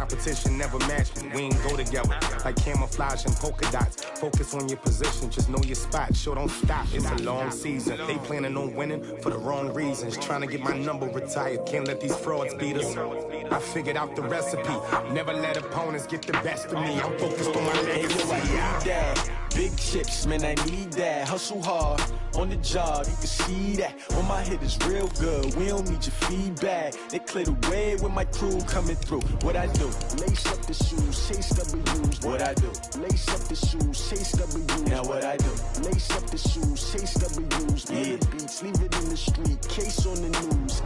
Competition never match me. We ain't go together like camouflage and polka dots. Focus on your position, just know your spot. Sure, don't stop. It's a long season. They planning on winning for the wrong reasons. Trying to get my number retired. Can't let these frauds beat us. I figured out the recipe. Never let opponents get the best of me. I'm focused on my legacy. Big chips, man, I need that. Hustle hard on the job, you can see that. When my hit is real good, we don't need your feedback. They clear the way with my crew coming through. What I do? Lace up the shoes, chase W's. What I do? Lace up the shoes, chase W's. Now what I do? Lace up the shoes, chase W's. Yeah. The beats, leave it in the street, case on the news.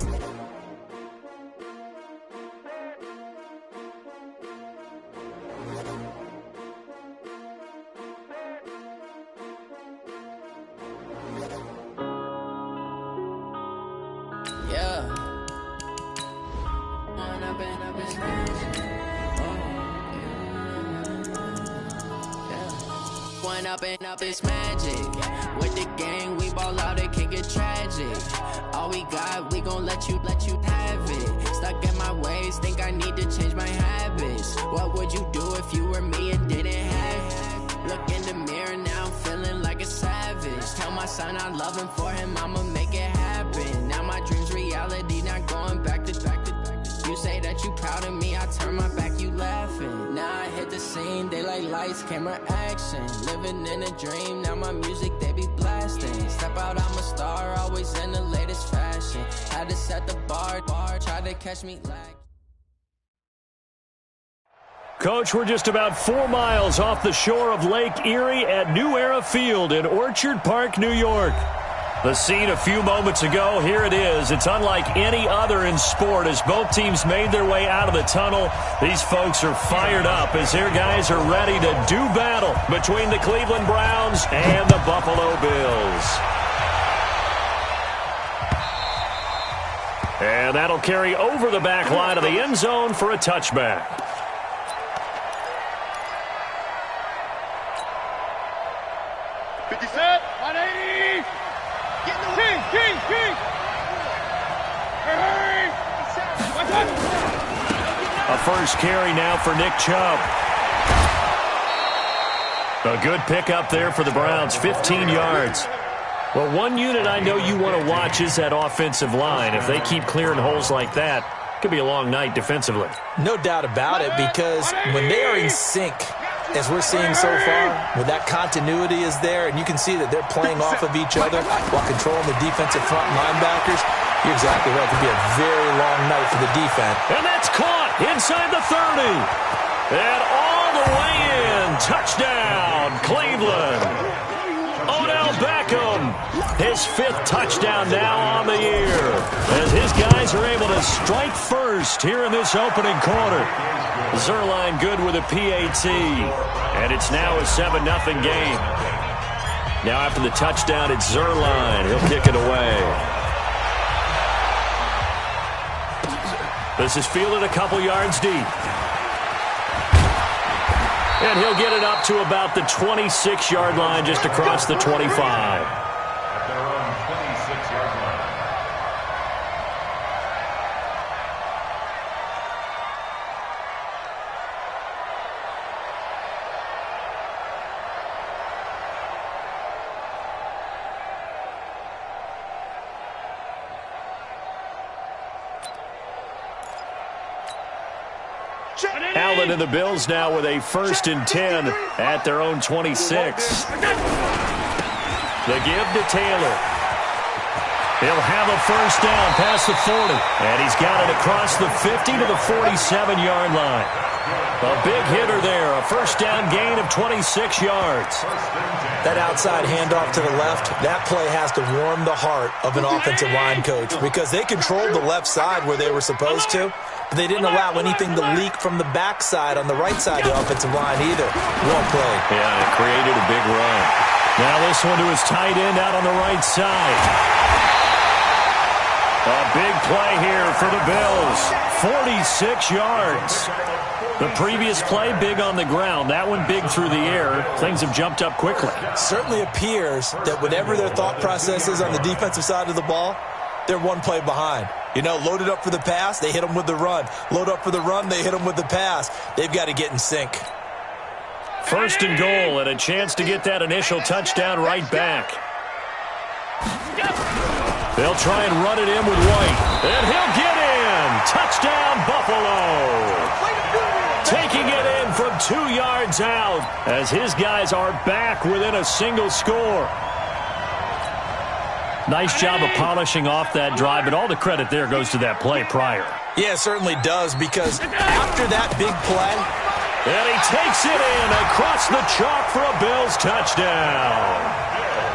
Up it's magic. With the gang, we ball out, it can get tragic. All we got, we gon' let you have it. Stuck in my ways, think I need to change my habits. What would you do if you were me and didn't have it? Look in the mirror, now I'm feeling like a savage. Tell my son I love him, for him I'ma make it happen. Now my dream's reality, not going back to. You say that you proud of me, I turn my back, you laughing. Now I hit the scene, they like lights, camera, action. Living in a dream, now my music, they be blasting. Step out, I'm a star, always in the latest fashion. Had to set the bar, try to catch me lag. Coach, we're just about 4 miles off the shore of Lake Erie at New Era Field in Orchard Park, New York. The scene a few moments ago, here it is. It's unlike any other in sport as both teams made their way out of the tunnel. These folks are fired up as their guys are ready to do battle between the Cleveland Browns and the Buffalo Bills. And that'll carry over the back line of the end zone for a touchback. A first carry now for Nick Chubb. A good pickup there for the Browns, 15 yards. Well, one unit I know you want to watch is that offensive line. If they keep clearing holes like that, it could be a long night defensively. No doubt about it, because when they are in sync, as we're seeing so far, when that continuity is there, and you can see that they're playing off of each other while controlling the defensive front linebackers, you're exactly right. It could be a very long night for the defense. And that's caught inside the 30. And all the way in. Touchdown, Cleveland. Odell Beckham, his 5th touchdown now on the year, as his guys are able to strike first here in this opening quarter. Zerline good with a PAT, and it's now a 7-0 game. Now after the touchdown, it's Zerline. He'll kick it away. This is fielded a couple yards deep. And he'll get it up to about the 26-yard line, just across the 25. At their own 26-yard line. Allen and the Bills now with a 1st and 10 at their own 26. The give to Taylor. He'll have a first down past the 40. And he's got it across the 50 to the 47-yard line. A big hitter there. A first down gain of 26 yards. That outside handoff to the left, that play has to warm the heart of an offensive line coach, because they controlled the left side where they were supposed to, but they didn't allow anything to leak from the backside on the right side of the offensive line either. Well played. Yeah, it created a big run. Now this one to his tight end out on the right side. A big play here for the Bills. 46 yards. The previous play, big on the ground. That one big through the air. Things have jumped up quickly. Certainly appears that whatever their thought process is on the defensive side of the ball, they're one play behind. You know, loaded up for the pass, they hit them with the run. Load up for the run, they hit them with the pass. They've got to get in sync. First and goal, and a chance to get that initial touchdown right back. They'll try and run it in with White, and he'll get in. Touchdown, Buffalo. Taking it in from 2 yards out as his guys are back within a single score. Nice job of polishing off that drive, but all the credit there goes to that play prior. Yeah, it certainly does, because after that big play, and he takes it in across the chalk for a Bills touchdown.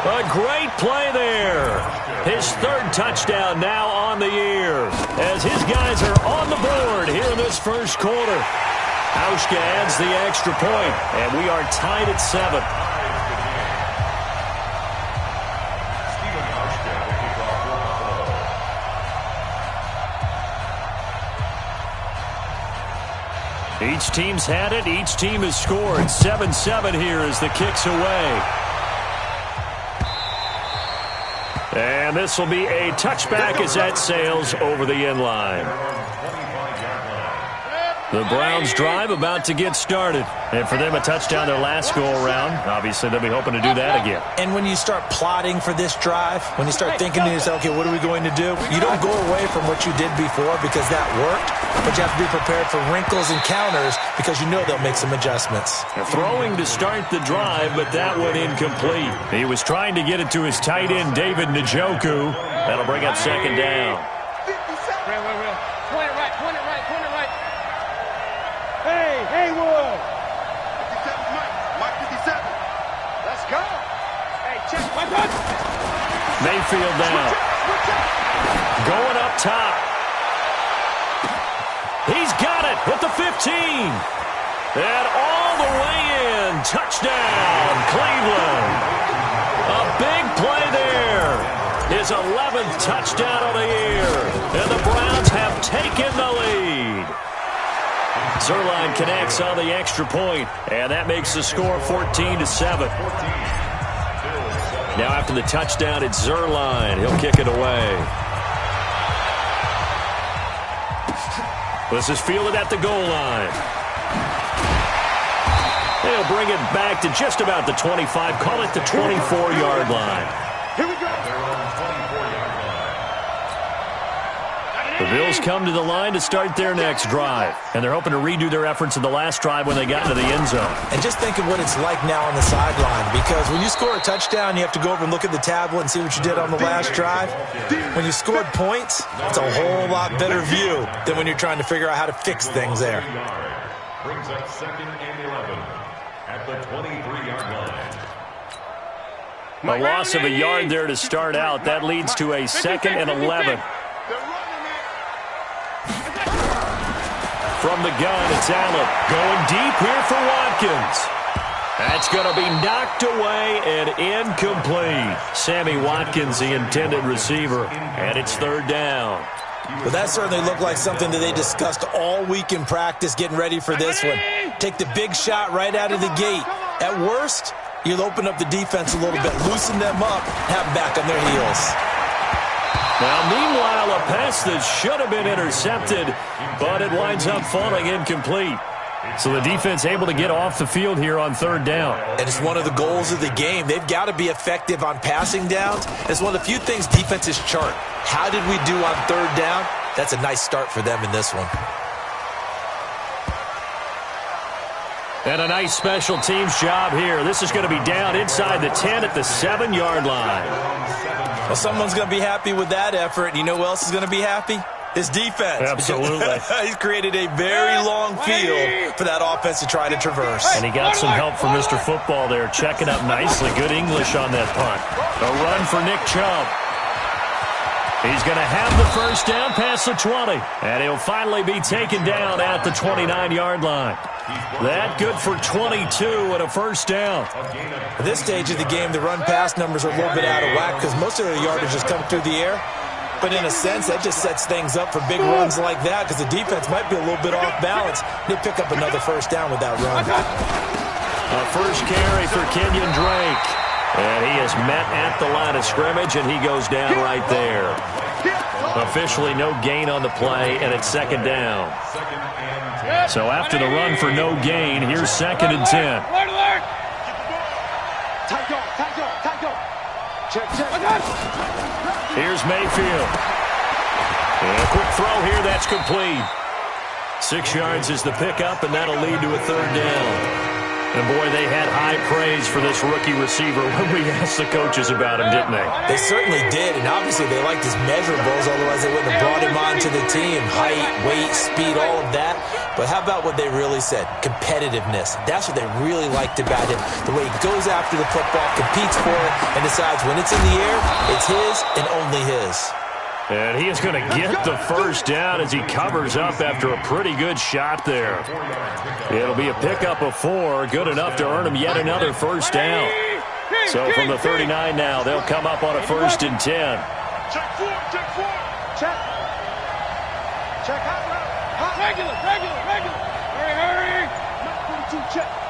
A great play there. His 3rd touchdown now on the year as his guys are on the board here in this first quarter. Hauschka adds the extra point, and we are tied at 7. Each team's had it. Each team has scored. 7-7 here as the kick's away. And this will be a touchback as that sails over the end line. The Browns drive about to get started. And for them, a touchdown their last go-around. Obviously, they'll be hoping to do that again. And when you start plotting for this drive, when you start thinking to yourself, okay, what are we going to do? You don't go away from what you did before because that worked, but you have to be prepared for wrinkles and counters because you know they'll make some adjustments. Throwing to start the drive, but that one incomplete. He was trying to get it to his tight end, David Njoku. That'll bring up second down. Point it right. Hey, Haywood. 57, Mike 57. Let's go. Hey, check. Mayfield down. Going up top. He's got it with the 15. And all the way in. Touchdown, Cleveland. A big play there. His 11th touchdown of the year. And the Browns have taken the lead. Zerline connects on the extra point, and that makes the score 14-7. Now after the touchdown, it's Zerline. He'll kick it away. This is fielded at the goal line. They'll bring it back to just about the 25. Call it the 24-yard line. Here we go. The Bills come to the line to start their next drive, and they're hoping to redo their efforts in the last drive when they got into the end zone. And just think of what it's like now on the sideline, because when you score a touchdown, you have to go over and look at the tablet and see what you did on the last drive. When you scored points, it's a whole lot better view than when you're trying to figure out how to fix things there. Brings up 2nd and 11 at the 23-yard line. A loss of a yard there to start out. That leads to a 2nd and 11. From the gun, it's Allen going deep here for Watkins. That's going to be knocked away and incomplete. Sammy Watkins, the intended receiver, and it's 3rd down. Well, that certainly looked like something that they discussed all week in practice getting ready for this one. Take the big shot right out of the gate. At worst, you'll open up the defense a little bit, loosen them up, have them back on their heels. Now, meanwhile, a pass that should have been intercepted, but it winds up falling incomplete. So the defense able to get off the field here on 3rd down. And it's one of the goals of the game. They've got to be effective on passing downs. It's one of the few things defenses chart. How did we do on 3rd down? That's a nice start for them in this one. And a nice special teams job here. This is going to be down inside the 10 at the 7-yard line. Well, someone's going to be happy with that effort. You know who else is going to be happy? His defense. Absolutely. He's created a very long field for that offense to try to traverse. And he got some help from Mr. Football there, checking up nicely. Good English on that punt. A run for Nick Chubb. He's going to have the first down past the 20. And he'll finally be taken down at the 29-yard line. That good for 22 and a first down. At this stage of the game, the run-pass numbers are a little bit out of whack because most of their yardage has come through the air. But in a sense, that just sets things up for big runs like that because the defense might be a little bit off balance. They pick up another first down with that run. A first carry for Kenyon Drake. And he is met at the line of scrimmage, and he goes down right there. Officially no gain on the play, and it's second down. So after the run for no gain, here's second and 10. Here's Mayfield. And a quick throw here, that's complete. 6 yards is the pickup, and that'll lead to a third down. And, boy, they had high praise for this rookie receiver when we asked the coaches about him, didn't they? They certainly did, and obviously they liked his measurables, otherwise they wouldn't have brought him onto the team. Height, weight, speed, all of that. But how about what they really said? Competitiveness. That's what they really liked about him. The way he goes after the football, competes for it, and decides when it's in the air, it's his and only his. And he is going to get the first down as he covers up after a pretty good shot there. It'll be a pickup of 4, good enough to earn him yet another first down. So from the 39 now, they'll come up on a 1st and 10. Check 4, check 4. Check. Check hot. Regular. Hurry. Mike 42,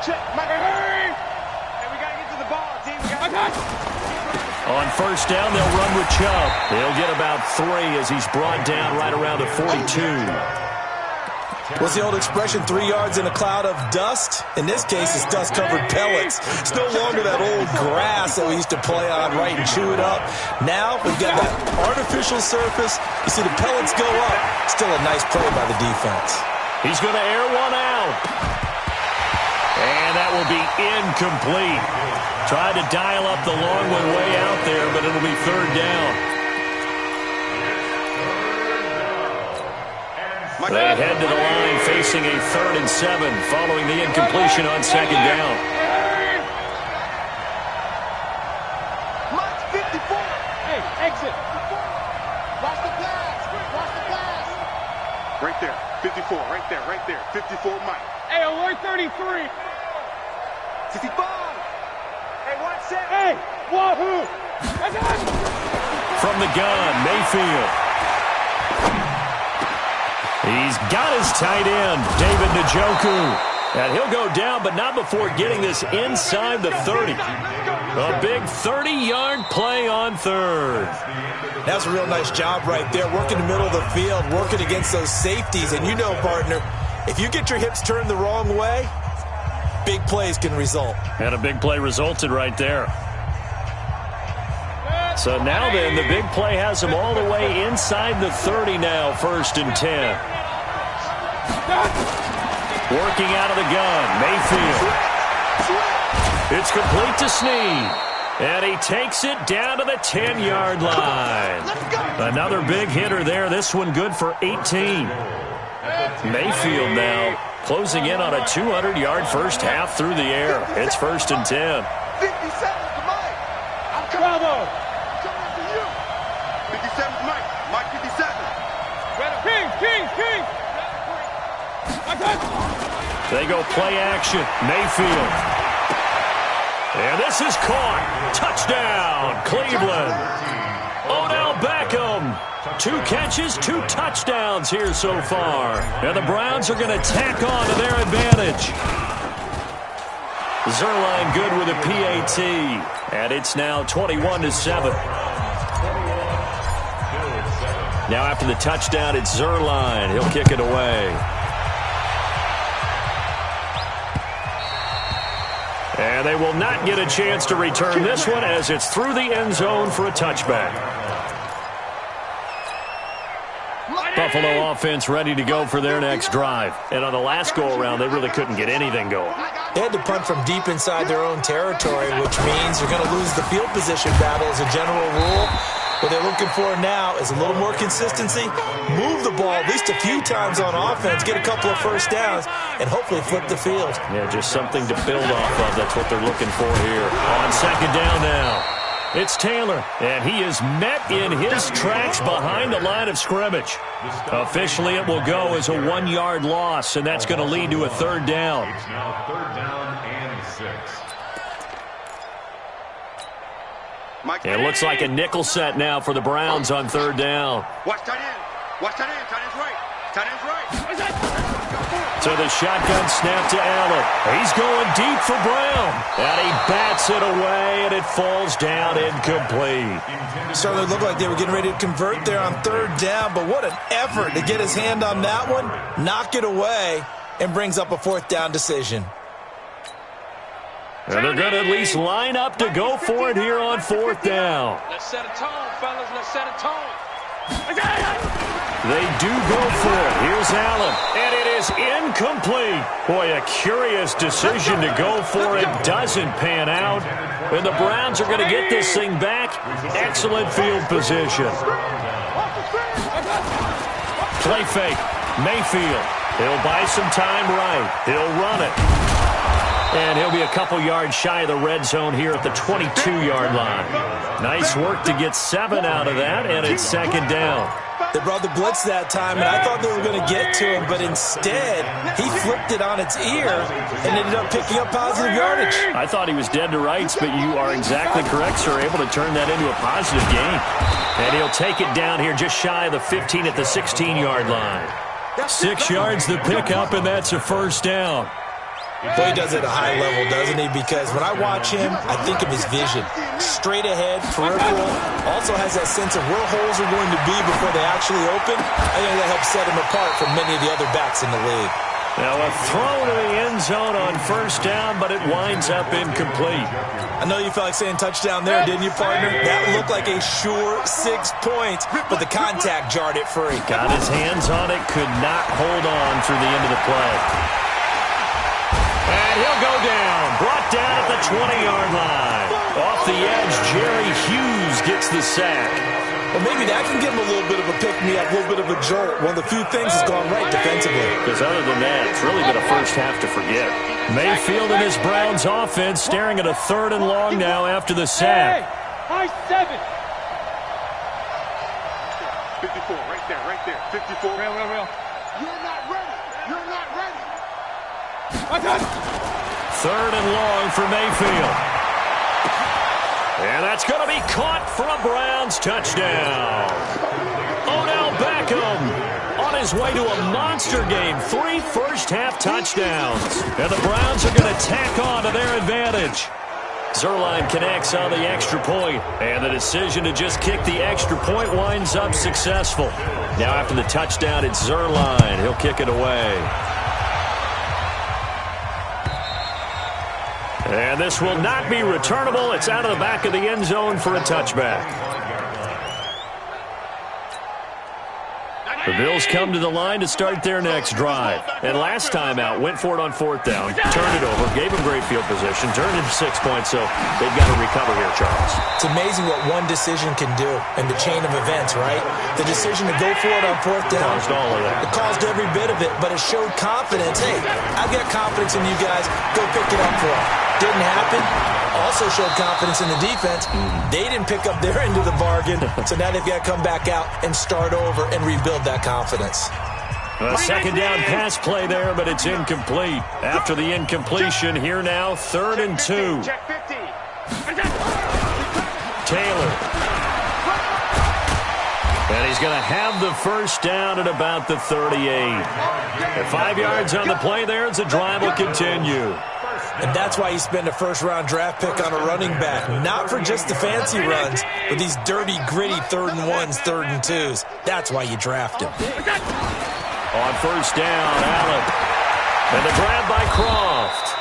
check. Mike, hurry. Hey, we got to get to the ball, team. We got to On first down, they'll run with Chubb. They'll get about 3 as he's brought down right around the 42. What's the old expression, 3 yards in a cloud of dust? In this case, it's dust-covered pellets. It's no longer that old grass that we used to play on, right, and chew it up. Now, we've got that artificial surface. You see the pellets go up. Still a nice play by the defense. He's going to air one out. And that will be incomplete. Tried to dial up the long one way out there, but it'll be third down. They head to the line facing a 3rd and 7 following the incompletion on second down. Mike 54. Hey, exit. Watch the pass. Right there. 54. Right there. 54 Mike. Hey, alert 33. 65. Hey, watch that. Hey, wahoo. From the gun, Mayfield. He's got his tight end, David Njoku. And he'll go down, but not before getting this inside the 30. A big 30-yard play on third. That's a real nice job right there, working the middle of the field, working against those safeties. And you know, partner, if you get your hips turned the wrong way, big plays can result. And a big play resulted right there. So now then, the big play has him all the way inside the 30 now, 1st and 10. Working out of the gun, Mayfield. It's complete to Snead. And he takes it down to the 10-yard line. Another big hitter there. This one good for 18. Mayfield now closing in on a 200-yard first half through the air. It's 1st and 10. 57 to Mike. I'm coming to you. 57 to Mike. Mike 57. King. They go play action. Mayfield. And this is caught. Touchdown, Cleveland. Odell Beckham. 2 catches, 2 touchdowns here so far. And the Browns are going to tack on to their advantage. Zerline good with a PAT. And it's now 21-7. Now after the touchdown, it's Zerline. He'll kick it away. And they will not get a chance to return this one as it's through the end zone for a touchback. Buffalo offense ready to go for their next drive. And on the last go-around, they really couldn't get anything going. They had to punt from deep inside their own territory, which means you're going to lose the field position battle as a general rule. What they're looking for now is a little more consistency, move the ball at least a few times on offense, get a couple of first downs, and hopefully flip the field. Yeah, just something to build off of. That's what they're looking for here. On second down now, it's Taylor, and he is met in his tracks behind the line of scrimmage. Officially, it will go as a 1-yard loss, and that's going to lead to a third down. It's now 3rd down and 6. It looks like a nickel set now for the Browns on third down. Watch tight end. Tight end's right. To the shotgun snap to Allen. He's going deep for Brown. And he bats it away, and it falls down incomplete. Certainly looked like they were getting ready to convert there on third down, but what an effort to get his hand on that one, knock it away, and brings up a fourth down decision. And they're going to at least line up to go for it here on fourth down. Let's set a tone, fellas. Let's set a tone. They do go for it. Here's Allen. And it is incomplete. Boy, a curious decision to go for it. Doesn't pan out. And the Browns are going to get this thing back. Excellent field position. Play fake. Mayfield. He'll buy some time right. He'll run it. And he'll be a couple yards shy of the red zone here at the 22-yard line. Nice work to get 7 out of that, and it's second down. They brought the blitz that time, and I thought they were going to get to him, but instead, he flipped it on its ear and ended up picking up positive yardage. I thought he was dead to rights, but you are exactly correct, sir, able to turn that into a positive gain. And he'll take it down here just shy of the 15 at the 16-yard line. 6 yards the pickup, and that's a first down. Boy, he does it at a high level, doesn't he? Because when I watch him, I think of his vision. Straight ahead, peripheral, also has that sense of where holes are going to be before they actually open. I think that helps set him apart from many of the other backs in the league. Now a throw to the end zone on first down, but it winds up incomplete. I know you felt like saying touchdown there, didn't you, partner? That looked like a sure 6 points, but the contact jarred it free. Got his hands on it, could not hold on through the end of the play. And he'll go down, brought down at the 20-yard line. Off the edge, Jerry Hughes gets the sack. Well, maybe that can give him a little bit of a pick-me-up, a little bit of a jolt. One of the few things has gone right defensively. Because other than that, it's really been a first half to forget. Mayfield and his Browns offense staring at a 3rd and long now after the sack. High 7. 54, right there, 54. Real. You're not ready. 3rd and long for Mayfield. And that's going to be caught for a Browns touchdown. Odell Beckham on his way to a monster game. 3 first-half touchdowns. And the Browns are going to tack on to their advantage. Zerline connects on the extra point, and the decision to just kick the extra point winds up successful. Now after the touchdown, it's Zerline. He'll kick it away. And this will not be returnable. It's out of the back of the end zone for a touchback. The Bills come to the line to start their next drive. And last time out, went for it on 4th down, turned it over, gave them great field position, turned it to 6 points, so they've got to recover here, Charles. It's amazing what one decision can do in the chain of events, right? The decision to go for it on 4th down. Caused all of that. It caused every bit of it, but it showed confidence. Hey, I've got confidence in you guys. Go pick it up for them. Didn't happen. Also showed confidence in the defense. They didn't pick up their end of the bargain, so now they've got to come back out and start over and rebuild that confidence. A second down pass play there, but it's incomplete. After the incompletion, here now, 3rd and 2. Taylor. And he's going to have the first down at about the 38. At 5 yards on the play there, the drive will continue. And that's why you spend a first-round draft pick on a running back. Not for just the fancy runs, but these dirty, gritty 3rd and 1s, 3rd and 2s. That's why you draft him. On first down, Allen. And the grab by Croft.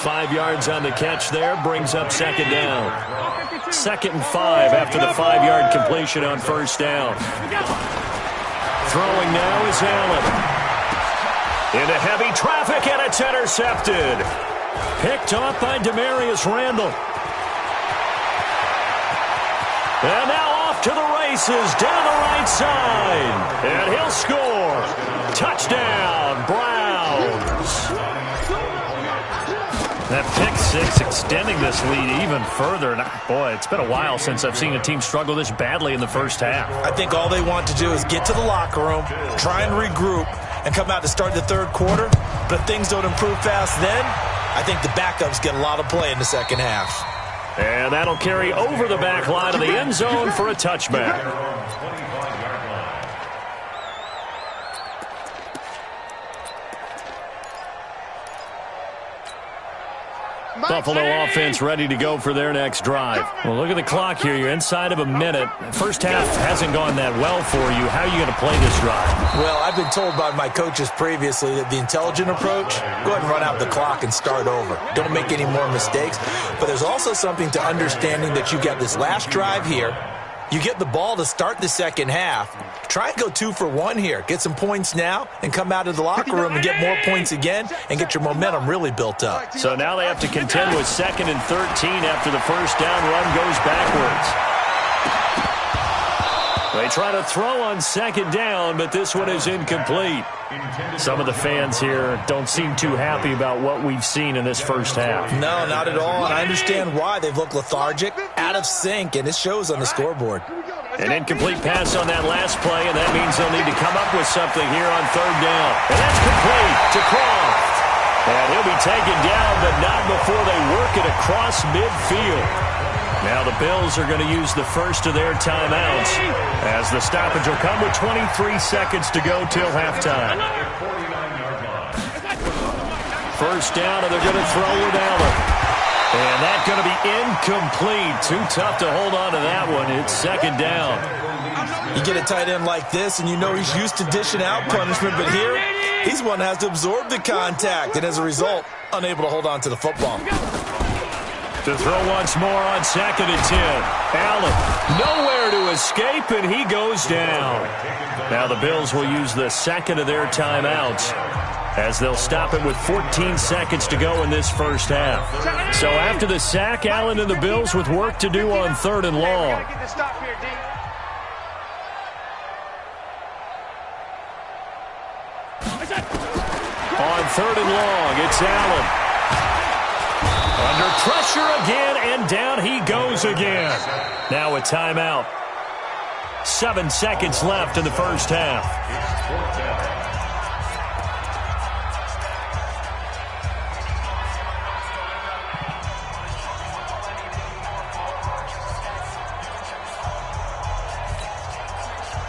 5 yards on the catch there, brings up second down. 2nd and 5 after the 5-yard completion on first down. Throwing now is Allen. Into heavy traffic, and it's intercepted. Picked off by Demarius Randall. And now off to the races, down the right side. And he'll score. Touchdown, Browns. That pick 6 extending this lead even further. And boy, it's been a while since I've seen a team struggle this badly in the first half. I think all they want to do is get to the locker room, try and regroup, and come out to start the 3rd quarter. But if things don't improve fast then, I think the backups get a lot of play in the second half. And that'll carry over the back line of the end zone for a touchback. Buffalo offense ready to go for their next drive. Well, look at the clock here. You're inside of a minute. First half hasn't gone that well for you. How are you going to play this drive? Well, I've been told by my coaches previously that the intelligent approach, go ahead and run out the clock and start over. Don't make any more mistakes. But there's also something to understanding that you got this last drive here. You get the ball to start the second half. Try and go 2 for 1 here. Get some points now and come out of the locker room and get more points again and get your momentum really built up. So now they have to contend with 2nd and 13 after the first down run goes backwards. They try to throw on 2nd down, but this one is incomplete. Some of the fans here don't seem too happy about what we've seen in this first half. No, not at all, and I understand why. They've looked lethargic, out of sync, and it shows on the scoreboard. An incomplete pass on that last play, and that means they'll need to come up with something here on 3rd down. And that's complete to Croft. And he'll be taken down, but not before they work it across midfield. Now the Bills are going to use the first of their timeouts as the stoppage will come with 23 seconds to go till halftime. First down, and they're going to throw with Allen. And that's going to be incomplete. Too tough to hold on to that one. It's 2nd down. You get a tight end like this, and you know he's used to dishing out punishment, but here, he's one that has to absorb the contact, and as a result, unable to hold on to the football. To throw once more on 2nd and 10. Allen, nowhere to escape, and he goes down. Now the Bills will use the 2nd of their timeouts as they'll stop it with 14 seconds to go in this first half. So after the sack, Allen and the Bills with work to do on 3rd and long. On 3rd and long, it's Allen. Under pressure again, and down he goes again. Now a timeout. 7 seconds left in the first half.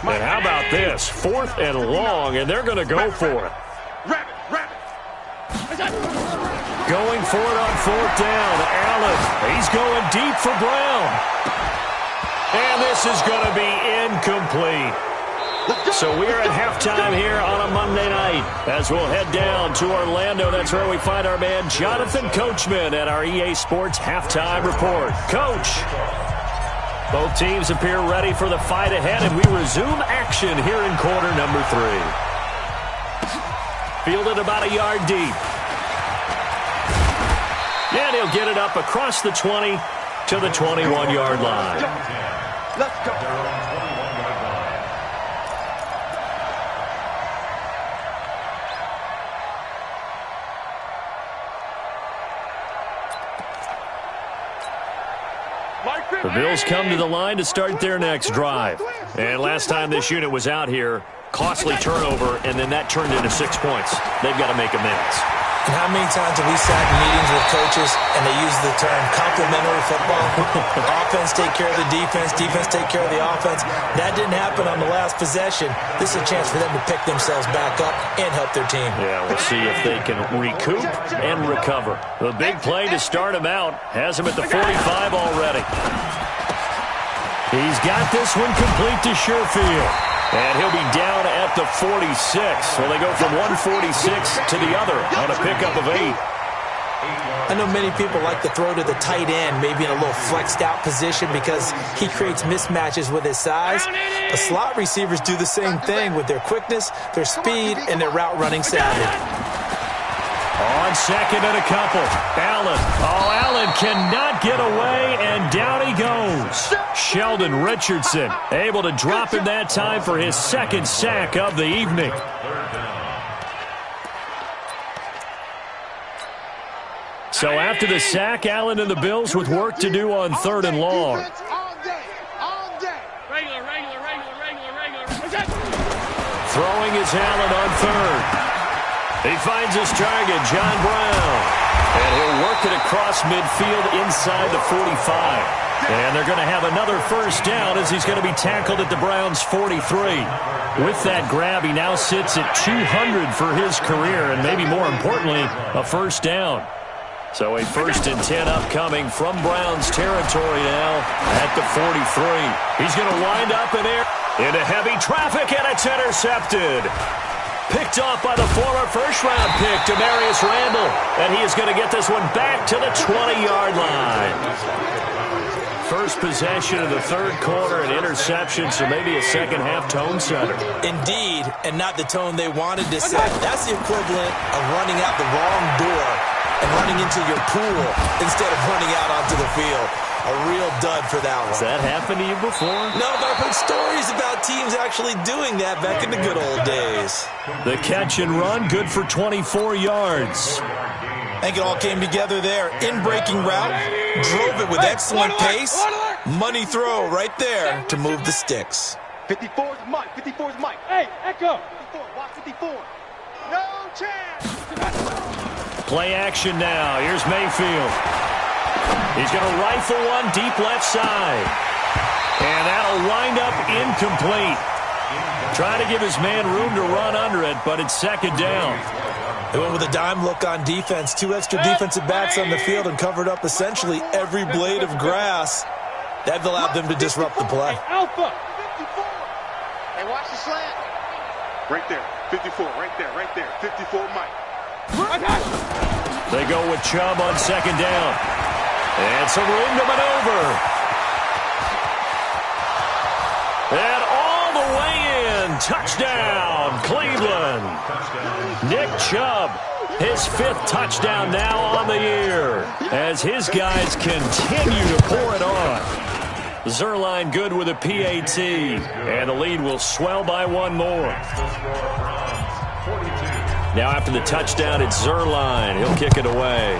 And how about this? 4th and long, and they're going to go for it. Going for it on 4th down. Allen, he's going deep for Brown. And this is going to be incomplete. So we're at halftime here on a Monday night as we'll head down to Orlando. That's where we find our man Jonathan Coachman at our EA Sports Halftime Report. Coach, both teams appear ready for the fight ahead, and we resume action here in quarter number 3. Fielded about a yard deep. And he'll get it up across the 20 to the 21-yard line. Let's go. The Bills come to the line to start their next drive. And last time this unit was out here, costly turnover, and then that turned into 6 points. They've got to make amends. And how many times have we sat in meetings with coaches and they use the term complementary football? Offense take care of the defense, defense take care of the offense. That didn't happen on the last possession. This is a chance for them to pick themselves back up and help their team. Yeah, we'll see if they can recoup and recover. The big play to start him out has him at the 45 already. He's got this one complete to Sherfield. And he'll be down at the 46. So they go from 146 to the other on a pickup of 8. I know many people like to throw to the tight end, maybe in a little flexed out position because he creates mismatches with his size. But slot receivers do the same thing with their quickness, their speed, and their route running savvy. On 2nd and a couple. Allen. Oh, Allen cannot get away, and down he goes. Sheldon Richardson able to drop him that time for his 2nd sack of the evening. So after the sack, Allen and the Bills with work to do on 3rd and long. Throwing is Allen on 3rd. He finds his target, John Brown. And he'll work it across midfield inside the 45. And they're going to have another first down as he's going to be tackled at the Browns' 43. With that grab, he now sits at 200 for his career, and maybe more importantly, a first down. So a 1st and 10 upcoming from Browns territory now at the 43. He's going to wind up in there into heavy traffic, and it's intercepted. Picked off by the former first-round pick, Demarius Randall. And he is going to get this one back to the 20-yard line. First possession of the third quarter, an interception, so maybe a second-half tone setter. Indeed, and not the tone they wanted to set. That's the equivalent of running out the wrong door and running into your pool instead of running out onto the field. A real dud for that one. Has that happened to you before? No, but I've heard stories about teams actually doing that back in the good old days. The catch and run, good for 24 yards. I think it all came together there. In-breaking route, drove it with excellent pace. Money throw right there to move the sticks. 54's Mike. 54's Mike. Hey, Echo. 54. Watch 54. No chance. Play action now. Here's Mayfield. He's going to rifle one deep left side. And that'll wind up incomplete. Trying to give his man room to run under it, but it's second down. They went with a dime look on defense. 2 extra defensive backs on the field and covered up essentially every blade of grass. That allowed them to disrupt the play. Alpha. 54. Hey, watch the slant. Right there. 54. Right there. Right there. 54 Mike. They go with Chubb on second down. And some room to maneuver. And all the way in. Touchdown, Cleveland. Nick Chubb, his 5th touchdown now on the year as his guys continue to pour it on. Zerline good with a PAT, and the lead will swell by one more. Now after the touchdown, it's Zerline. He'll kick it away.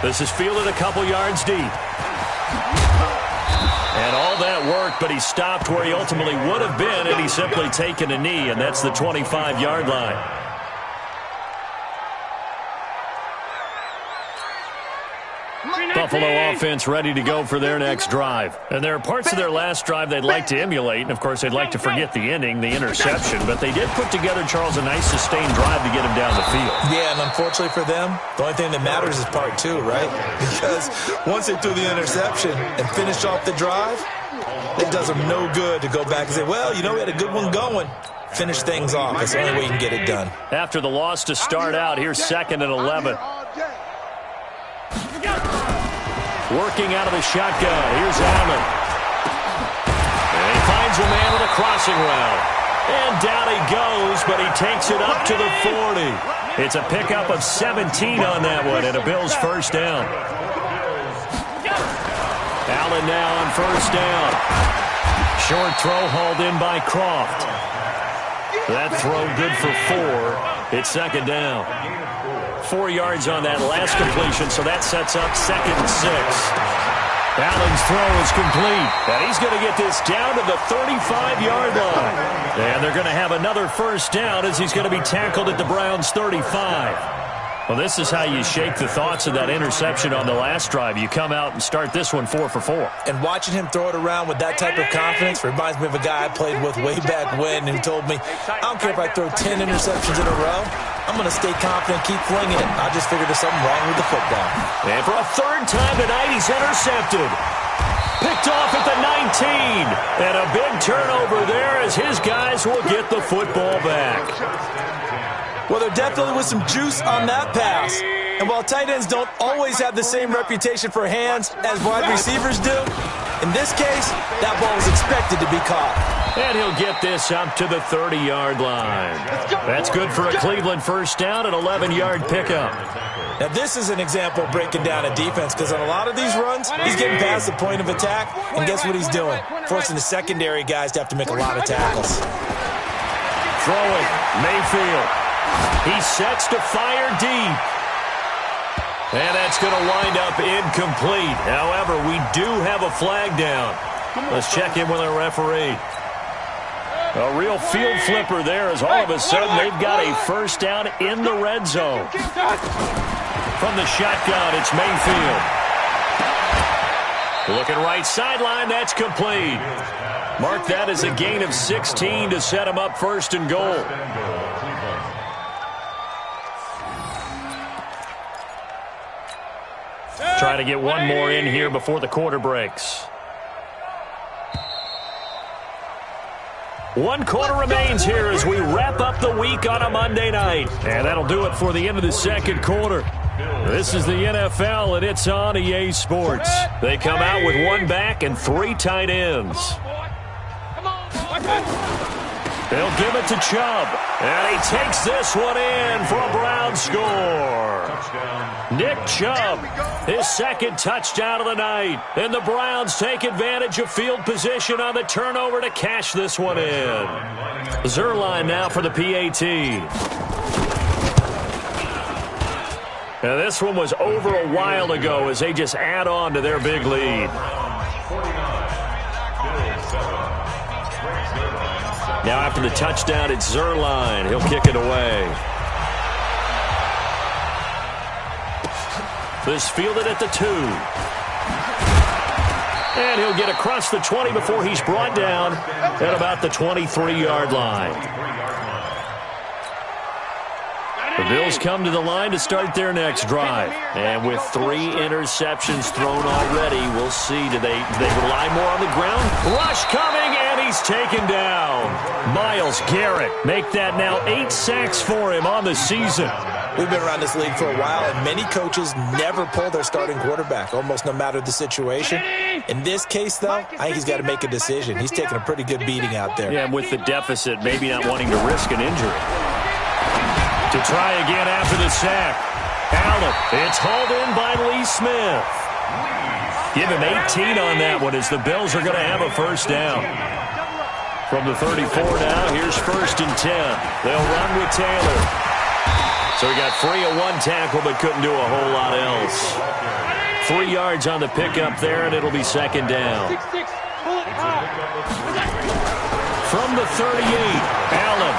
This is fielded a couple yards deep. And all that work, but he stopped where he ultimately would have been had he simply taken a knee, and that's the 25-yard line. Buffalo offense ready to go for their next drive. And there are parts of their last drive they'd like to emulate, and of course they'd like to forget the ending, the interception, but they did put together, Charles, a nice sustained drive to get him down the field. Yeah, and unfortunately for them, the only thing that matters is part 2, right? Because once they threw the interception and finished off the drive, it does them no good to go back and say, well, you know, we had a good one going. Finish things off. That's the only way you can get it done. After the loss to start out, here's 2nd and 11. Working out of the shotgun. Here's Allen. And he finds a man with a crossing route. And down he goes, but he takes it up to the 40. It's a pickup of 17 on that one, and a Bills first down. Allen now on first down. Short throw hauled in by Croft. That throw good for 4. It's second down. 4 yards on that last completion, so that sets up 2nd and 6. Allen's throw is complete, and he's going to get this down to the 35-yard line. And they're going to have another first down as he's going to be tackled at the Browns' 35. Well, this is how you shake the thoughts of that interception on the last drive. You come out and start this one 4 for 4. And watching him throw it around with that type of confidence reminds me of a guy I played with way back when who told me, I don't care if I throw 10 interceptions in a row. I'm going to stay confident, keep flinging it. I just figured there's something wrong with the football. And for a 3rd time tonight, he's intercepted. Picked off at the 19. And a big turnover there as his guys will get the football back. Well, there definitely was some juice on that pass. And while tight ends don't always have the same reputation for hands as wide receivers do, in this case, that ball was expected to be caught. And he'll get this up to the 30-yard line. That's good for a Cleveland first down, an 11-yard pickup. Now, this is an example of breaking down a defense, because on a lot of these runs, he's getting past the point of attack, and guess what he's doing? Forcing the secondary guys to have to make a lot of tackles. Throwing, Mayfield. He sets to fire deep. And that's going to wind up incomplete. However, we do have a flag down. Let's check in with our referee. A real field flipper there as all of a sudden they've got a first down in the red zone. From the shotgun, it's Mayfield. Looking right sideline, that's complete. Mark that as a gain of 16 to set him up 1st and goal. try to get one more in here before the quarter breaks. 1 quarter remains here as we wrap up the week on a Monday night. And that'll do it for the end of the second quarter. This is the NFL, and it's on EA Sports. They come out with 1 back and 3 tight ends. They'll give it to Chubb, and he takes this one in for a Brown score. Nick Chubb, his second touchdown of the night, and the Browns take advantage of field position on the turnover to cash this one in. Zerline now for the PAT. Now this one was over a while ago as they just add on to their big lead. Now after the touchdown, it's Zerline. He'll kick it away. This fielded at the 2. And he'll get across the 20 before he's brought down at about the 23-yard line. The Bills come to the line to start their next drive. And with 3 interceptions thrown already, we'll see. Do they rely more on the ground? Rush coming, and he's taken down. Myles Garrett make that now 8 sacks for him on the season. We've been around this league for a while, and many coaches never pull their starting quarterback, almost no matter the situation. In this case, though, I think he's got to make a decision. He's taking a pretty good beating out there. Yeah, and with the deficit, maybe not wanting to risk an injury. To try again after the sack. Allen, it's hauled in by Lee Smith. Give him 18 on that one as the Bills are going to have a first down. From the 34 now, here's 1st and 10. They'll run with Taylor. So he got free of 1 tackle but couldn't do a whole lot else. 3 yards on the pickup there, and it'll be 2nd down. From the 38, Allen.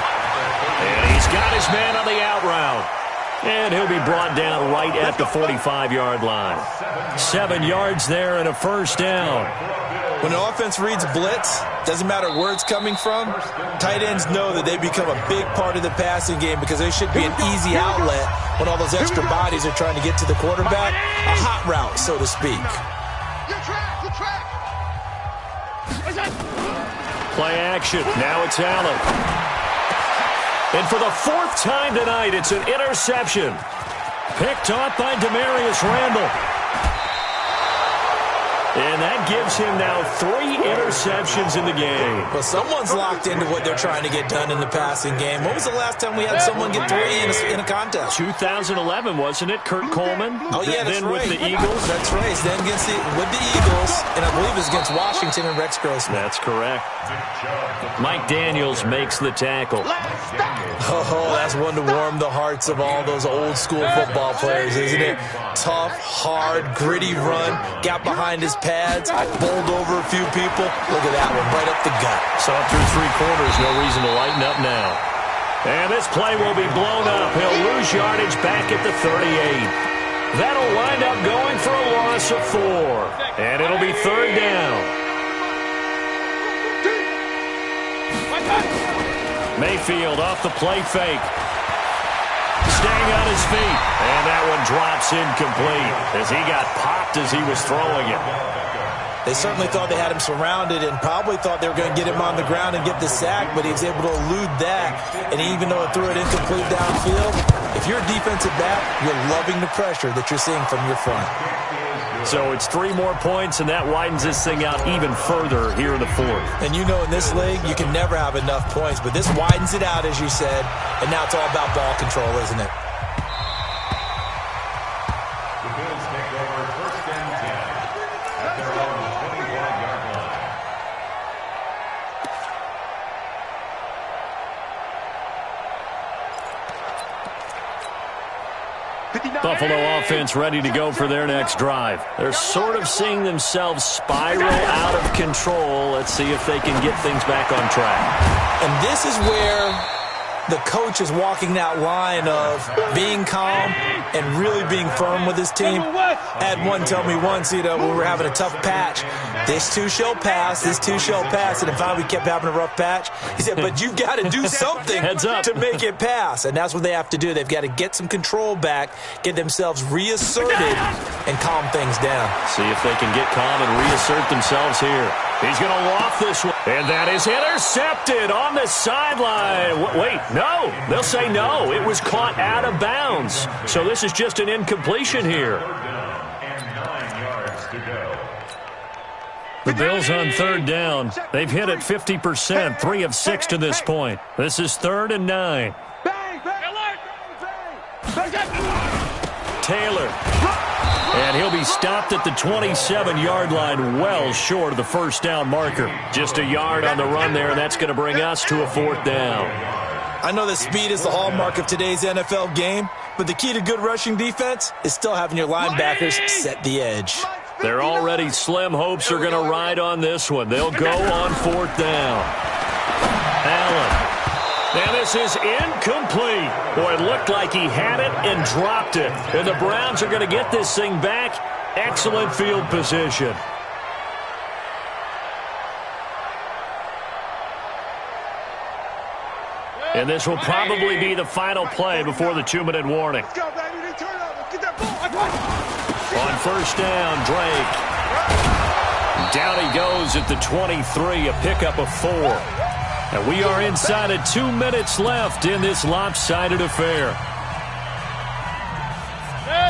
And he's got his man on the out route. And he'll be brought down right at the 45-yard line. 7 yards there and a first down. When an offense reads blitz, doesn't matter where it's coming from, tight ends know that they become a big part of the passing game because they should be an easy outlet when all those extra bodies are trying to get to the quarterback. A hot route, so to speak. Play action. Now it's Allen. And for the 4th time tonight, it's an interception. Picked off by Demarius Randall. And that gives him now 3 interceptions in the game. Well, someone's locked into what they're trying to get done in the passing game. When was the last time we had someone get 3 in a contest? 2011, wasn't it? Kurt Coleman? Oh, yeah, that's then right. With the Eagles? That's right. Then with the Eagles, and I believe it was against Washington and Rex Grossman. That's correct. Mike Daniels makes the tackle. Oh, that's one to warm the hearts of all those old-school football players, isn't it? Tough, hard, gritty run. Got behind his pads, bowled over a few people. Look at that one, right up the gut. Saw through 3 quarters, no reason to lighten up now. And this play will be blown up. He'll lose yardage back at the 38. That'll wind up going for a loss of 4. And it'll be 3rd down. Mayfield off the play fake. Staying on his feet. And that one drops incomplete as he got popped as he was throwing it. They certainly thought they had him surrounded and probably thought they were going to get him on the ground and get the sack, but he was able to elude that. And even though it threw it incomplete downfield, if you're a defensive back, you're loving the pressure that you're seeing from your front. So it's 3 more points, and that widens this thing out even further here in the 4th. And you know in this league, you can never have enough points, but this widens it out, as you said, and now it's all about ball control, isn't it? The Bills take over 1st and 10 at their own 25-yard line. Buffalo offense ready to go for their next drive. They're sort of seeing themselves spiral out of control. Let's see if they can get things back on track. And this is where the coach is walking that line of being calm and really being firm with his team. I had one tell me once, when we were having a tough patch, this too shall pass, this too shall pass, and finally we kept having a rough patch. He said, but you got to do something to make it pass, and that's what they have to do. They've got to get some control back, get themselves reasserted, and calm things down. See if they can get calm and reassert themselves here. He's going to loft this one, and that is intercepted on the sideline. Wait, no. They'll say no. It was caught out of bounds. So this is just an incompletion here. The Bills on third down. They've hit it 50%, 3 of 6 to this point. This is 3rd and 9. Taylor. And he'll be stopped at the 27-yard line, well short of the first down marker. Just a yard on the run there, and that's going to bring us to a 4th down. I know that speed is the hallmark of today's NFL game, but the key to good rushing defense is still having your linebackers set the edge. Their already slim hopes are going to ride on this one. They'll go on 4th down. Allen. And this is incomplete. Boy, it looked like he had it and dropped it. And the Browns are going to get this thing back. Excellent field position. And this will probably be the final play before the 2-minute warning. On 1st down, Drake. Down he goes at the 23, a pickup of 4. And we are inside of 2 minutes left in this lopsided affair.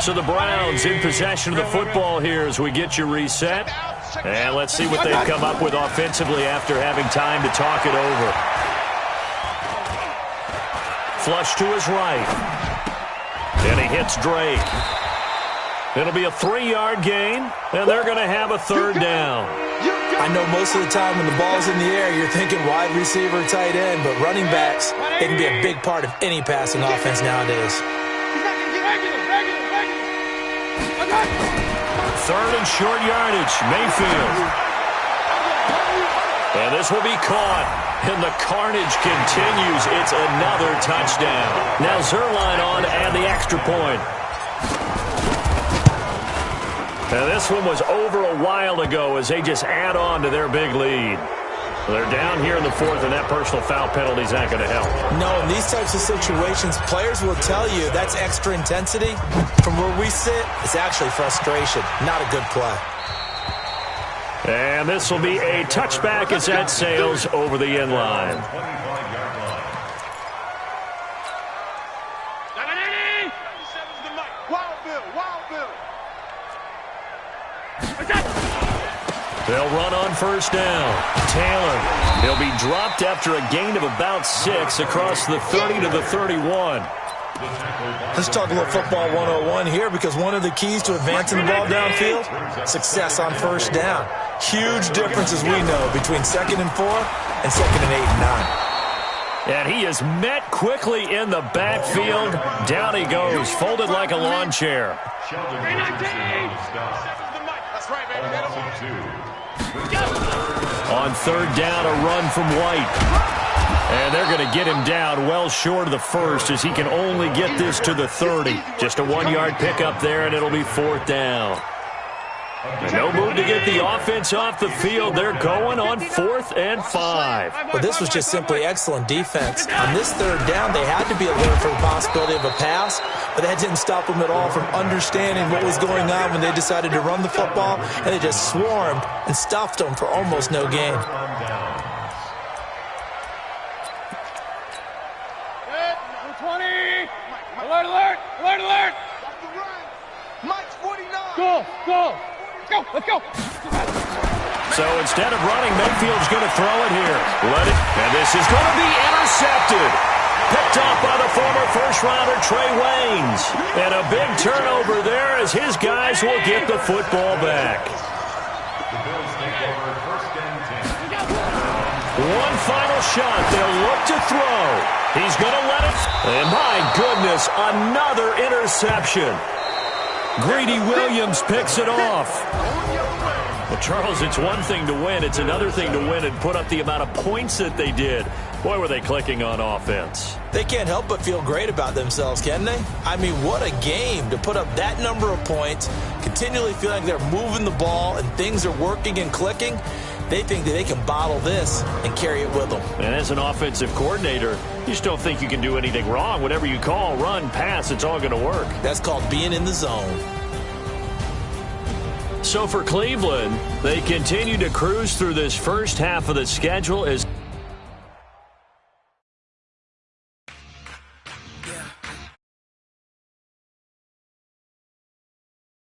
So the Browns in possession of the football here as we get you reset. And let's see what they've come up with offensively after having time to talk it over. Flush to his right. And he hits Drake. It'll be a 3-yard gain, and they're going to have a 3rd down. I know most of the time when the ball's in the air, you're thinking wide receiver, tight end, but running backs, they can be a big part of any passing offense nowadays. 3rd and short yardage, Mayfield. And this will be caught, and the carnage continues. It's another touchdown. Now Zerline on to add the extra point. Now this one was over a while ago as they just add on to their big lead. They're down here in the 4th, and that personal foul penalty is not going to help. No, in these types of situations, players will tell you that's extra intensity. From where we sit, it's actually frustration, not a good play. And this will be a touchback as that sails over the end line. They'll run on 1st down. Taylor. He'll be dropped after a gain of about 6 across the 30 to the 31. Let's talk a little football 101 here, because one of the keys to advancing the ball downfield, success on 1st down. Huge difference, as we know, between 2nd and 4 and 2nd and 8 and 9. And he is met quickly in the backfield. Down he goes, folded like a lawn chair. That's right, baby. On 3rd down, a run from White. And they're going to get him down well short of the 1st as he can only get this to the 30. Just a 1-yard pickup there, and it'll be 4th down. And no move to get the offense off the field. They're going on 4th and 5. Well, this was just simply excellent defense. On this 3rd down, they had to be alert for the possibility of a pass, but that didn't stop them at all from understanding what was going on when they decided to run the football, and they just swarmed and stuffed them for almost no gain. Alert, alert, alert, alert. Mike's 49. Go, go. Let's go. So instead of running, Mayfield's going to throw it here. And this is going to be intercepted. Picked off by the former first-rounder Trey Waynes. And a big turnover there as his guys will get the football back. One final shot. They'll look to throw. He's going to let it. And my goodness, another interception. Greedy Williams picks it off. Well, Charles, it's one thing to win. It's another thing to win and put up the amount of points that they did. Boy, were they clicking on offense. They can't help but feel great about themselves, can they? I mean, what a game to put up that number of points, continually feeling like they're moving the ball and things are working and clicking. They think that they can bottle this and carry it with them. And as an offensive coordinator, you just don't think you can do anything wrong. Whatever you call, run, pass, it's all going to work. That's called being in the zone. So for Cleveland, they continue to cruise through this first half of the schedule as